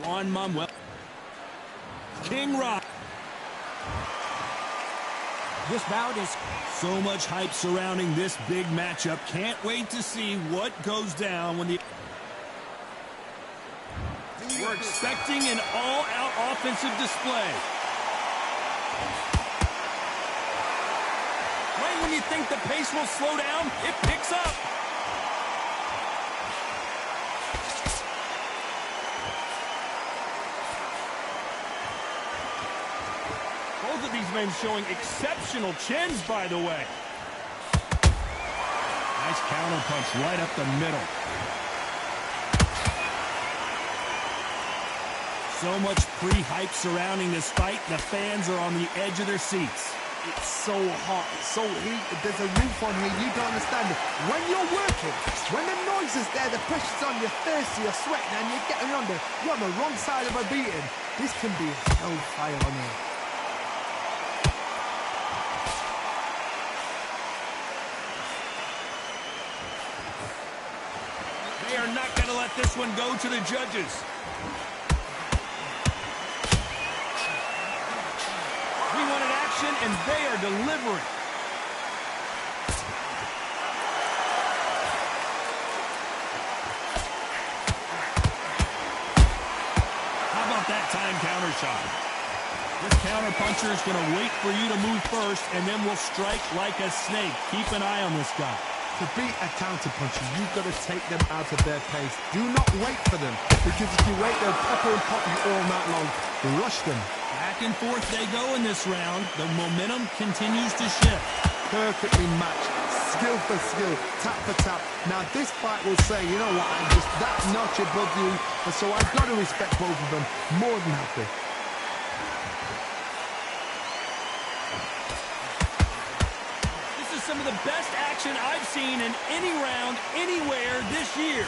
on Manuel. King Rock. This bout is so much hype surrounding this big matchup. Can't wait to see what goes down when the... We're expecting an all-out offensive display. Right when you think the pace will slow down, it picks up. Both of these men showing exceptional chins, by the way. Nice counter punch right up the middle. So much pre-hype surrounding this fight, the fans are on the edge of their seats. It's so hot, it's so heated, there's a roof on here, you don't understand it. When you're working, when the noise is there, the pressure's on, you're thirsty, you're sweating, and you're getting under, you're on the wrong side of a beating. This can be hellfire on here. They are not going to let this one go to the judges. We wanted action, and they are delivering. How about that time counter shot? This counter puncher is going to wait for you to move first, and then will strike like a snake. Keep an eye on this guy. To beat a counter-puncher, you've got to take them out of their pace. Do not wait for them, because if you wait, they'll pepper and pop you all night long. Rush them. Back and forth they go in this round. The momentum continues to shift. Perfectly matched. Skill for skill. Tap for tap. Now, this fight will say, you know what, I'm just that notch above you, and so I've got to respect both of them. More than happy. Some of the best action I've seen in any round, anywhere this year.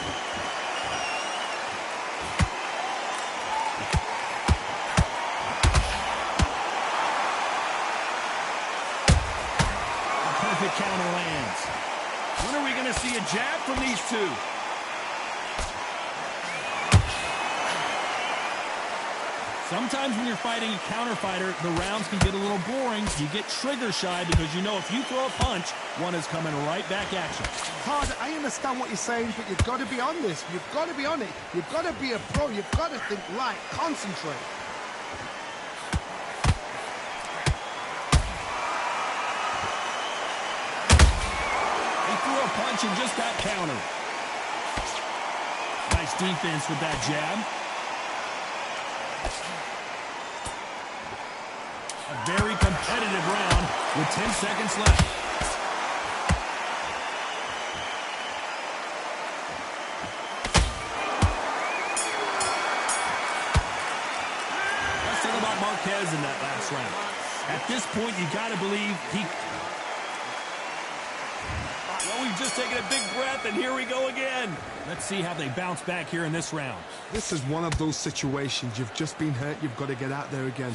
A perfect counter lands. When are we going to see a jab from these two? Sometimes when you're fighting a counter fighter, the rounds can get a little boring. You get trigger shy because you know if you throw a punch, one is coming right back at you. Todd, I understand what you're saying, but you've got to be on this. You've got to be on it. You've got to be a pro. You've got to think right. Concentrate. He threw a punch and just got countered. Nice defense with that jab. A very competitive round with 10 seconds left. Let's talk about Marquez in that last round. At this point, you got to believe he... Well, we've just taken a big breath, and here we go again. Let's see how they bounce back here in this round. This is one of those situations. You've just been hurt. You've got to get out there again.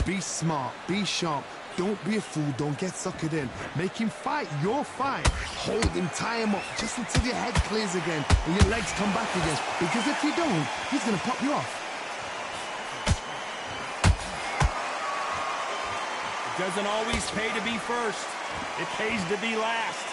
Be smart, be sharp, don't be a fool, don't get suckered in. Make him fight your fight. Hold him, tie him up, just until your head clears again and your legs come back again. Because if you don't, he's going to pop you off. It doesn't always pay to be first. It pays to be last.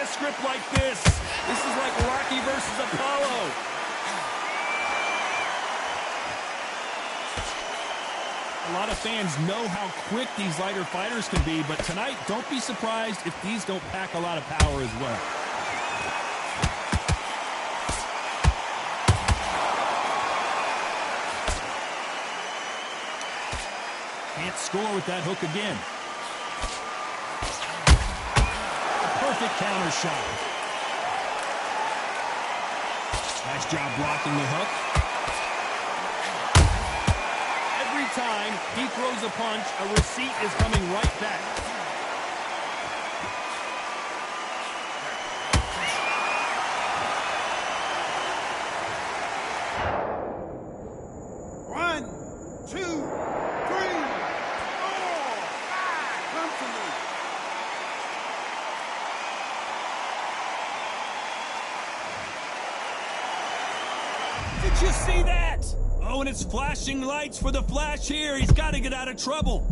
Script like this. This is like Rocky versus Apollo. A lot of fans know how quick these lighter fighters can be, but tonight, don't be surprised if these don't pack a lot of power as well. Can't score with that hook again. Perfect counter shot. Nice job blocking the hook. Every time he throws a punch, a receipt is coming right back. One, two, three, four, five. Come to me. Did you see that? Oh, and it's flashing lights for the Flash here. He's got to get out of trouble.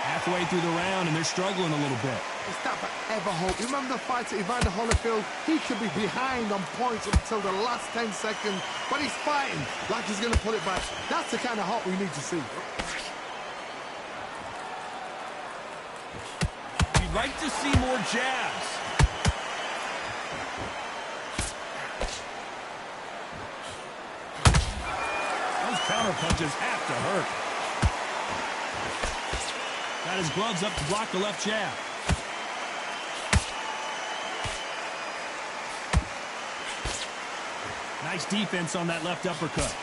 Halfway through the round, and they're struggling a little bit. It's that forever hope. Remember the fight at Evander Holyfield? He could be behind on points until the last 10 seconds, but he's fighting like he's going to put it back. That's the kind of hope we need to see. You'd like to see more jabs. Those counter punches have to hurt. Got his gloves up to block the left jab. Nice defense on that left uppercut.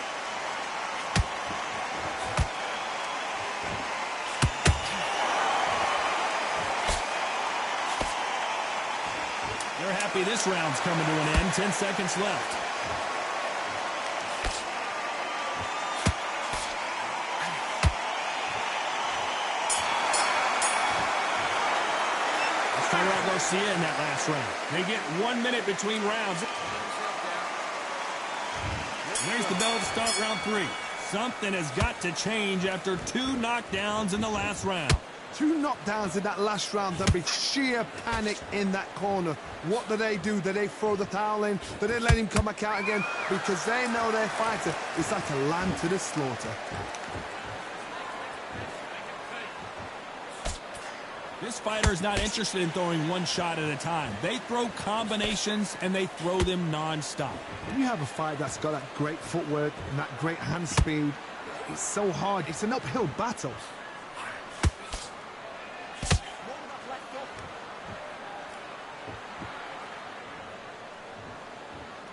They're happy this round's coming to an end. 10 seconds left. Garcia in that last round. They get 1 minute between rounds. There's the bell to start round 3. Something has got to change after 2 knockdowns in the last round. 2 knockdowns in that last round. There'll be sheer panic in that corner. What do? Do they throw the towel in? Do they let him come back out again? Because they know their fighter is like a lamb to the slaughter. This fighter is not interested in throwing one shot at a time. They throw combinations, and they throw them non-stop. When you have a fight that's got that great footwork and that great hand speed, it's so hard. It's an uphill battle.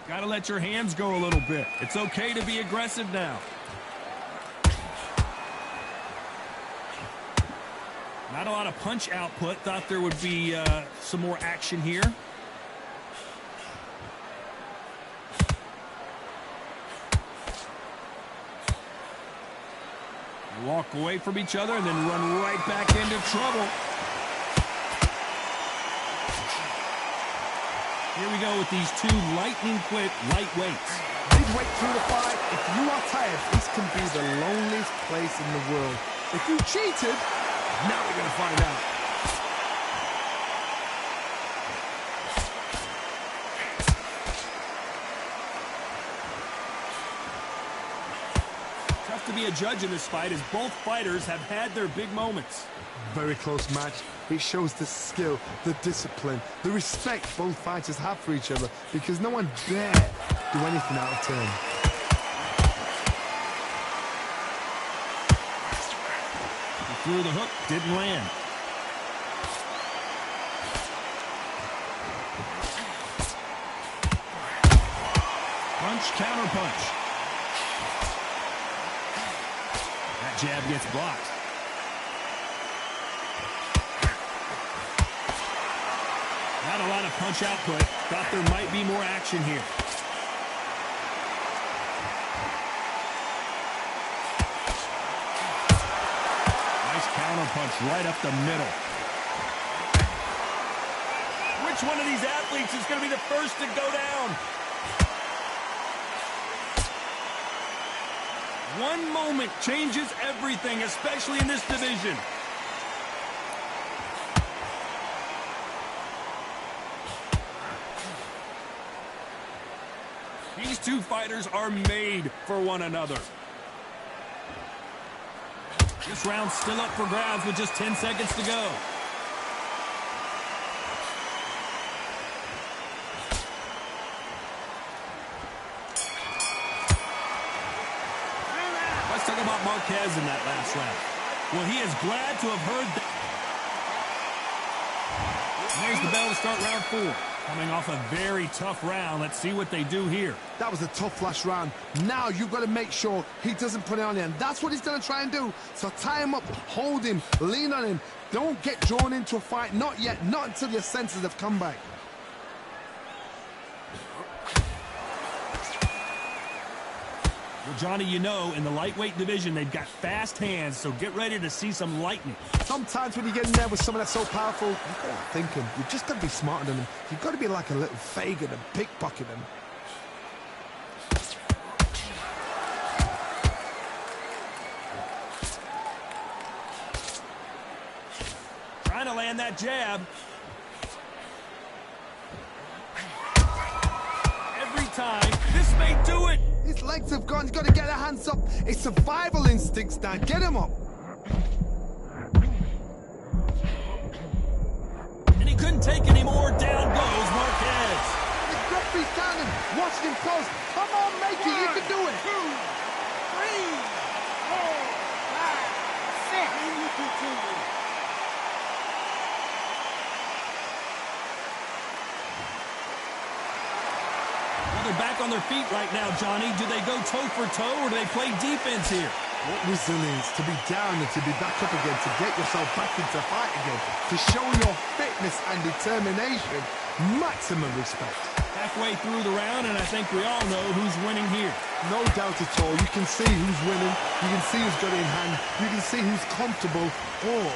Got to let your hands go a little bit. It's okay to be aggressive now. Not a lot of punch output. Thought there would be some more action here. They walk away from each other and then run right back into trouble. Here we go with these 2 lightning-quick lightweights. Midway through the fight, if you are tired, this can be the loneliest place in the world. If you cheated, now we're going to find out. Tough to be a judge in this fight as both fighters have had their big moments. Very close match. It shows the skill, the discipline, the respect both fighters have for each other because no one dare do anything out of turn. Through the hook, didn't land. Punch, counter punch. That jab gets blocked. Not a lot of punch output. Thought there might be more action here. Punch right up the middle. Which one of these athletes is going to be the first to go down? One moment changes everything, especially in this division. These 2 fighters are made for one another. This round's still up for grabs with just 10 seconds to go. Let's talk about Marquez in that last round. Well, he is glad to have heard that. And there's the bell to start round 4. Coming off a very tough round. Let's see what they do here. That was a tough last round. Now you've got to make sure he doesn't put it on you. And that's what he's going to try and do. So tie him up, hold him, lean on him. Don't get drawn into a fight. Not yet. Not until your senses have come back. Well, Johnny, you know, in the lightweight division, they've got fast hands, so get ready to see some lightning. Sometimes when you get in there with someone that's so powerful, you've got to think him. You've just got to be smarter than him. You've got to be like a little Fagin and pickpocket him. Trying to land that jab. Every time. This may do it. His legs have gone. He's got to get their hands up. It's survival instincts now. Get him up. And he couldn't take any more. Down goes Marquez. The referee's standing, watching him close. Come on, make it. You can do it. 2, 3, 4, 5, 6. They're back on their feet right now, Johnny. Do they go toe for toe or do they play defense here? What resilience to be down and to be back up again, to get yourself back into fight again, to show your fitness and determination. Maximum respect. Halfway through the round, and I think we all know who's winning here. No doubt at all. You can see who's winning. You can see who's got it in hand. You can see who's comfortable. Or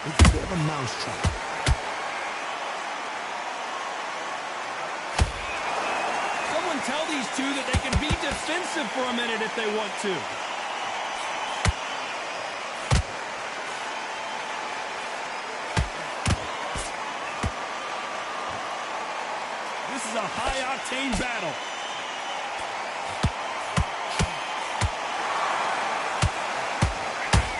it's a bit of a mousetrap. Tell these two that they can be defensive for a minute if they want to. This is a high-octane battle.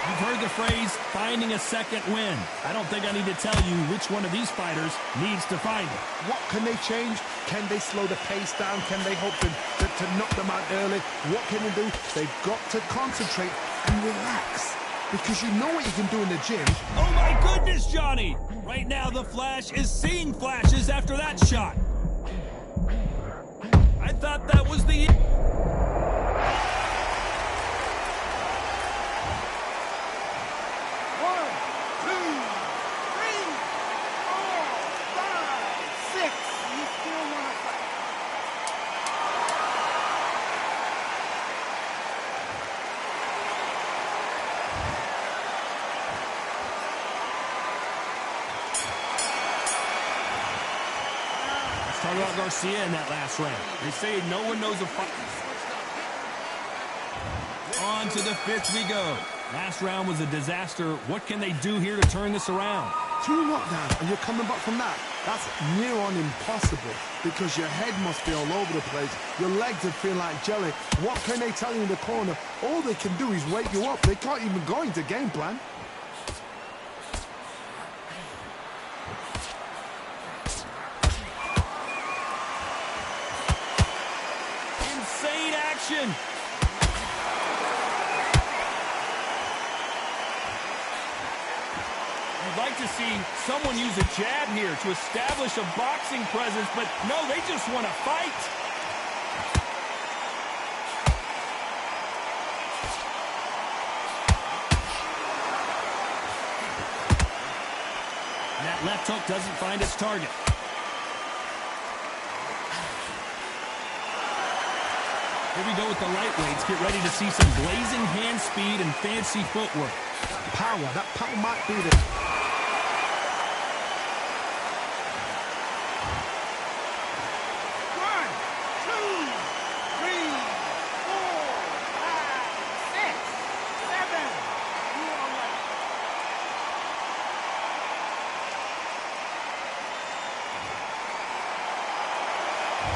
You've heard the phrase, finding a second win. I don't think I need to tell you which one of these fighters needs to find it. What can they change? Can they slow the pace down? Can they hope to knock them out early? What can they do? They've got to concentrate and relax. Because you know what you can do in the gym. Oh my goodness, Johnny! Right now the Flash is seeing flashes after that shot. I thought that was the... 6. You still want to fight. Let's talk about Garcia in that last round. They say no one knows a fight. On to the 5th we go. Last round was a disaster. What can they do here to turn this around? 2 knockdowns and you're coming back from that. That's near on impossible because your head must be all over the place. Your legs would feel like jelly. What can they tell you in the corner? All they can do is wake you up. They can't even go into game plan. Insane action. You'd like to see someone use a jab here to establish a boxing presence, but no, they just want to fight. And that left hook doesn't find its target. Here we go with the lightweights. Get ready to see some blazing hand speed and fancy footwork. That power might be the... 1, 2, 3, 4, 5, 6, 7.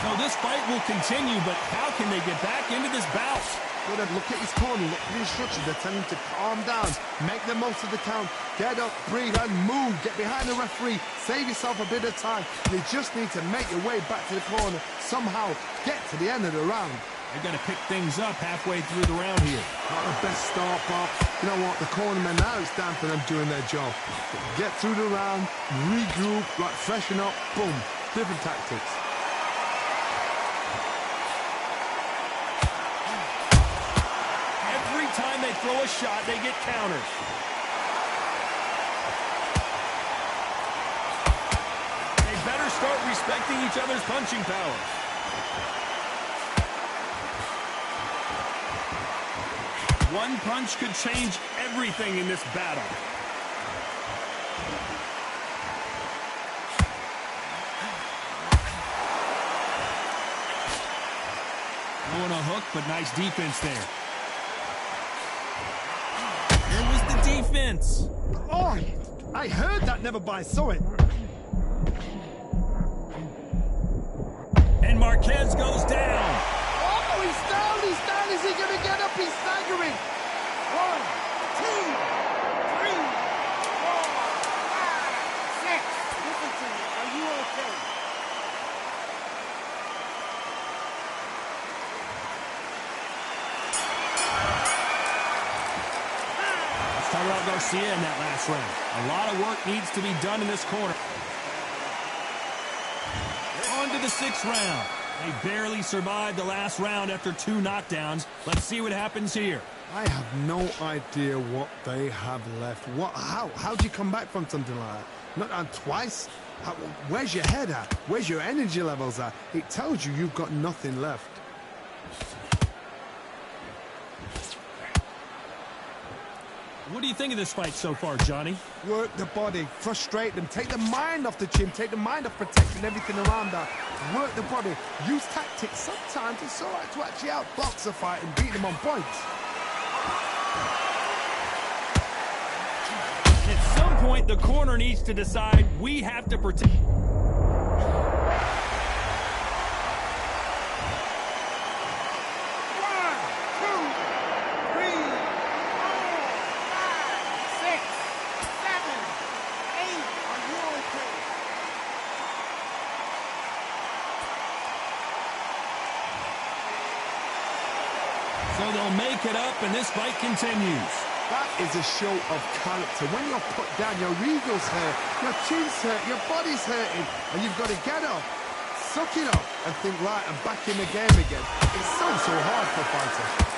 So this fight will continue, but how can they get back into this bout? Look at his corner, look at the instructions. They're telling him to calm down, make the most of the count, get up, breathe, and move. Get behind the referee, save yourself a bit of time. You just need to make your way back to the corner, somehow get to the end of the round. They've got to pick things up halfway through the round here. Not the best start, but you know what? The cornermen now, it's down for them doing their job. Get through the round, regroup, like freshen up, boom. Different tactics. Every time they throw a shot, they get counters. They better start respecting each other's punching power. One punch could change everything in this battle. Throwing a hook, but nice defense there. There was the defense. Oh, I heard that, never by saw it. And Marquez goes down. Oh, he's down, he's down. Is he going to get up? He's staggering. 1, 2, 3, 4, 5, 6. Listen to me. Are you okay? Let's talk about Garcia in that last round. A lot of work needs to be done in this corner. On to the 6th round. They barely survived the last round after 2 knockdowns. Let's see what happens here. I have no idea what they have left. How do you come back from something like that? Not on twice? Where's your head at? Where's your energy levels at? It tells you you've got nothing left. What do you think of this fight so far, Johnny? Work the body, frustrate them, take the mind off the chin, take the mind off protecting everything around that. Work the body, use tactics. Sometimes it's all right to actually outbox a fight and beat them on points. At some point, the corner needs to decide we have to protect. 8. Are you okay? So they'll make it up, and this fight continues. That is a show of character. When you're put down, your ego's hurt, your chin's hurt, your body's hurting, and you've got to get up, suck it up, and think, right, I'm back in the game again. It's so hard for fighters.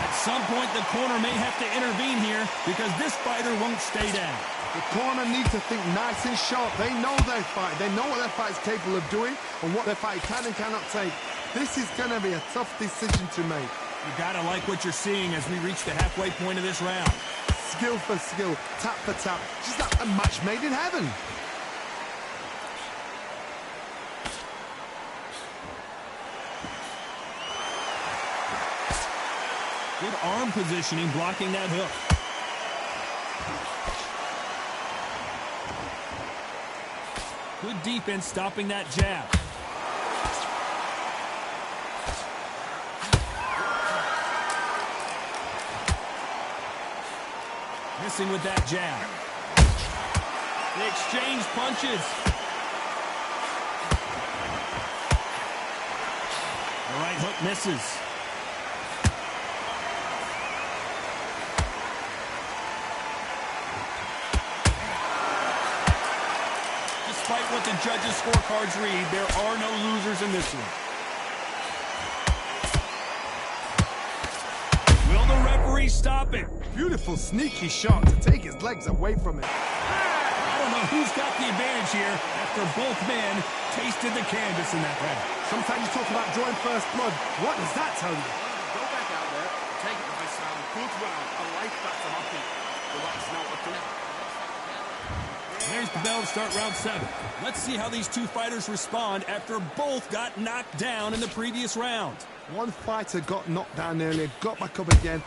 At some point, the corner may have to intervene here because this fighter won't stay down. The corner needs to think nice and sharp. They know their fight. They know what their fight's capable of doing and what their fight can and cannot take. This is going to be a tough decision to make. You got to like what you're seeing as we reach the halfway point of this round. Skill for skill, tap for tap. Just like a match made in heaven. Good arm positioning, blocking that hook. Good defense stopping that jab. Missing with that jab. They exchange punches. The right hook misses. Despite what the judges' scorecards read, there are no losers in this one. Will the referee stop it? Beautiful sneaky shot to take his legs away from it. I don't know who's got the advantage here after both men tasted the canvas in that round. Sometimes you talk about drawing first blood. What does that tell you? Go back out there, take it nice round, good round. I like that to happen. Relax now, okay? There's the bell to start round 7. Let's see how these two fighters respond after both got knocked down in the previous round. One fighter got knocked down earlier, got back up again.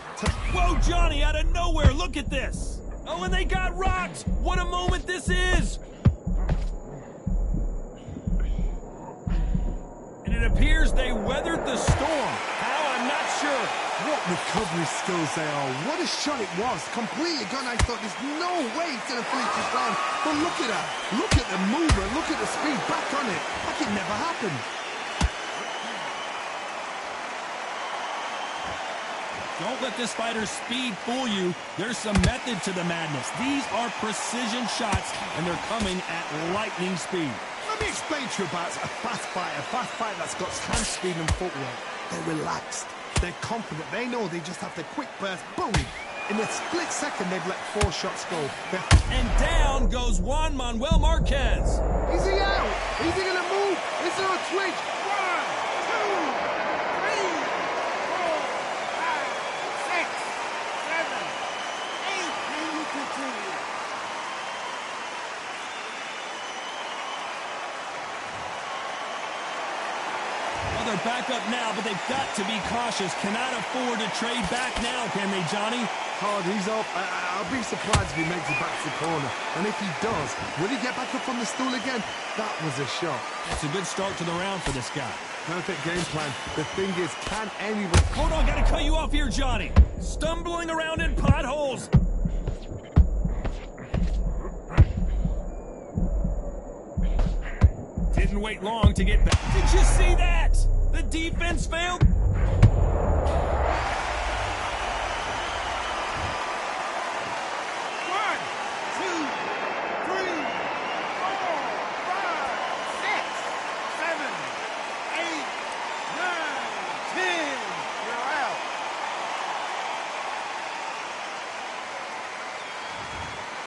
Whoa, Johnny, out of nowhere, look at this. Oh, and they got rocked. What a moment this is. And it appears they weathered the storm. How, I'm not sure. What recovery skills they are. What a shot it was. Completely gone. I thought there's no way it's going to finish this round. But look at that. Look at the movement. Look at the speed. Back on it. Like it never happened. Don't let this fighter's speed fool you. There's some method to the madness. These are precision shots, and they're coming at lightning speed. Let me explain to you about a fast fighter that's got hand speed and footwork. They're relaxed. They're confident. They know they just have to quick burst, boom. In a split second, they've let 4 shots go. And down goes Juan Manuel Marquez. Is he out? Is he going to move? Is there a twitch? 1, 2, 3, 4, 5, 6, 7, 8. Can you continue? Well, they're back up now, but they've got to be cautious. Cannot afford to trade back now, can they, Johnny? Hard, he's up. I'll be surprised if he makes it back to the corner. And if he does, will he get back up on the stool again? That was a shot. It's a good start to the round for this guy. Perfect game plan. The thing is, can anyone... Hold on, gotta cut you off here, Johnny. Stumbling around in potholes. Didn't wait long to get back. Did you see that? The defense failed.